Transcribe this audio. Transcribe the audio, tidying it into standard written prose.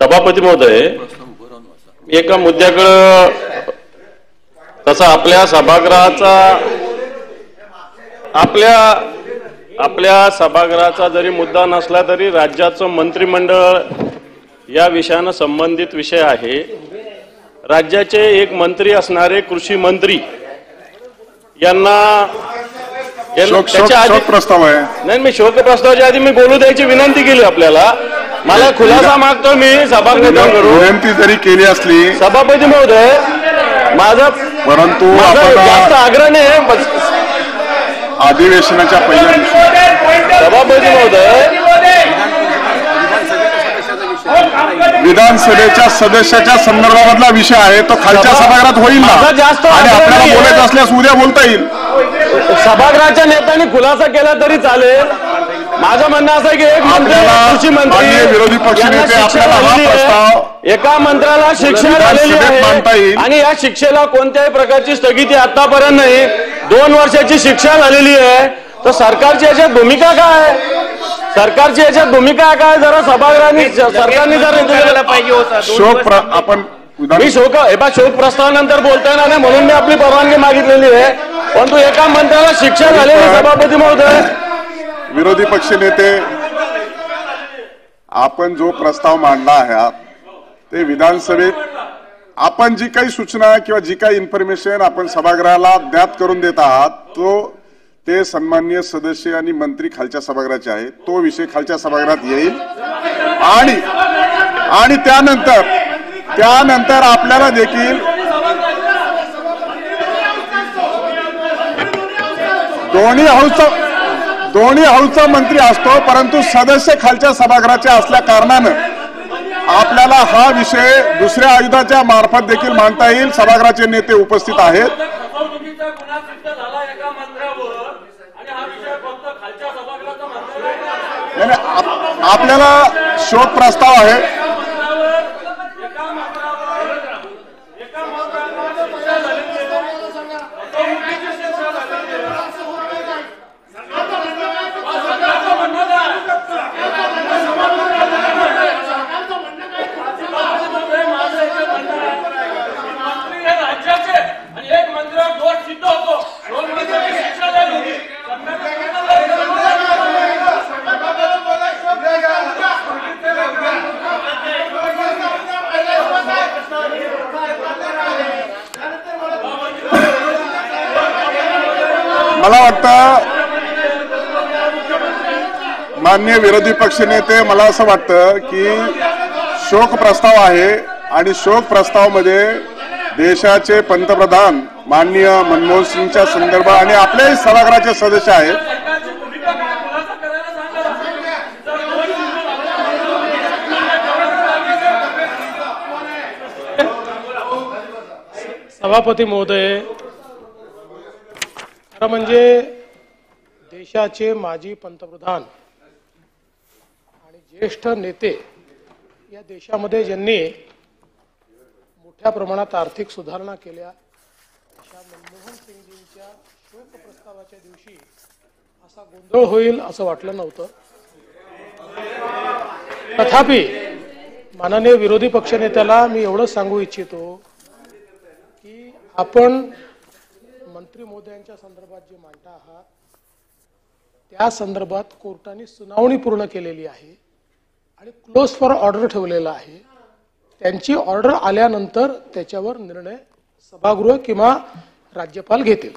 सभापती महोदय, एका मुद्द्याकडे तसा आपल्या सभागृहाचा जरी मुद्दा नसला तरी राज्याचं मंत्रिमंडळ या विषयानं संबंधित विषय आहे। राज्याचे एक मंत्री असणारे कृषी मंत्री यांना शोक प्रस्ताव आहे। नाही, मी शोक प्रस्तावाच्या आधी मी बोलू द्यायची विनंती केली आपल्याला। मला खुलासा मागतो मी सभागृहाकडून। विनंती जरी केली असली सभापती महोदय, माझा परंतु जास्त आग्रह नाही। अधिवेशनाच्या पहिल्या दिवशी सभापती महोदय, विधानसभेच्या सदस्याच्या संदर्भामधला विषय आहे तो खालच्या सभागृहात होईल ना, आणि आपल्याला बोलायचं असल्यास उद्या बोलता येईल। सभागृहाच्या नेत्यांनी खुलासा केला तरी चालेल। माझं म्हणणं असं आहे की एक मंत्री, कृषी मंत्री, विरोधी पक्षनेते आपल्याला हा प्रस्ताव एका मंत्र्याला शिक्षा झालेली आहे आणि या शिक्षेला कोणत्याही प्रकारची स्थगिती आतापर्यंत नाही। 2 वर्षाची शिक्षा झालेली आहे। तर सरकारची याच्यात भूमिका काय? जरा सभागृहाने सरकारने जर पाहिजे होता। शोक प्रस्तावानंतर बोलता येणार नाही म्हणून मी आपली परवानगी मागितलेली आहे, परंतु एका मंत्र्याला शिक्षा झालेली। सभापती महोदय, विरोधी पक्षनेते, आपण जो प्रस्ताव मांडला आहे ते विधानसभेत आपण जी काही सूचना किंवा जी काही इन्फॉर्मेशन आपण सभागृहाला ज्ञात करून देत आहात ते सन्माननीय सदस्य आणि मंत्री खालच्या सभागृहाचे आहे। तो विषय खालच्या सभागृहात येईल आणि त्यानंतर आपल्याला देखील दोन्ही हाऊसचा मंत्री असतो, परंतु सदस्य खालच्या सभागृहाचे असल्या कारणानं आपल्याला हा विषय दुसऱ्या आयुधाच्या मार्फत देखील मांडता येईल। सभागृहाचे नेते उपस्थित आहेत। आपल्याला शोक प्रस्ताव आहे। मला वाटतं माननीय विरोधी पक्षनेते, मला असं वाटतं की शोक प्रस्ताव आहे आणि शोक प्रस्तावामध्ये देशाचे पंतप्रधान माननीय मनमोहन सिंगच्या संदर्भात आणि आपल्याही सभागृहाचे सदस्य आहेत। सभापती महोदय, म्हणजे देशाचे माजी पंतप्रधान आणि ज्येष्ठ नेते या देशामध्ये ज्यांनी मोठ्या प्रमाणात आर्थिक सुधारणा केल्या अशा मनमोहन सिंगजींच्या शोक प्रस्तावाच्या दिवशी असा गोंधळ होईल असं वाटलं नव्हतं। तथापि माननीय विरोधी पक्षनेत्याला मी एवढंच सांगू इच्छितो की आपण मंत्री महोदयांच्या संदर्भात जे मांडता आहात त्या संदर्भात कोर्टाने सुनावणी पूर्ण केलेली आहे आणि क्लोज फॉर ऑर्डर ठेवलेला आहे। त्यांची ऑर्डर आल्यानंतर त्याच्यावर निर्णय सभागृह किंवा राज्यपाल घेतील।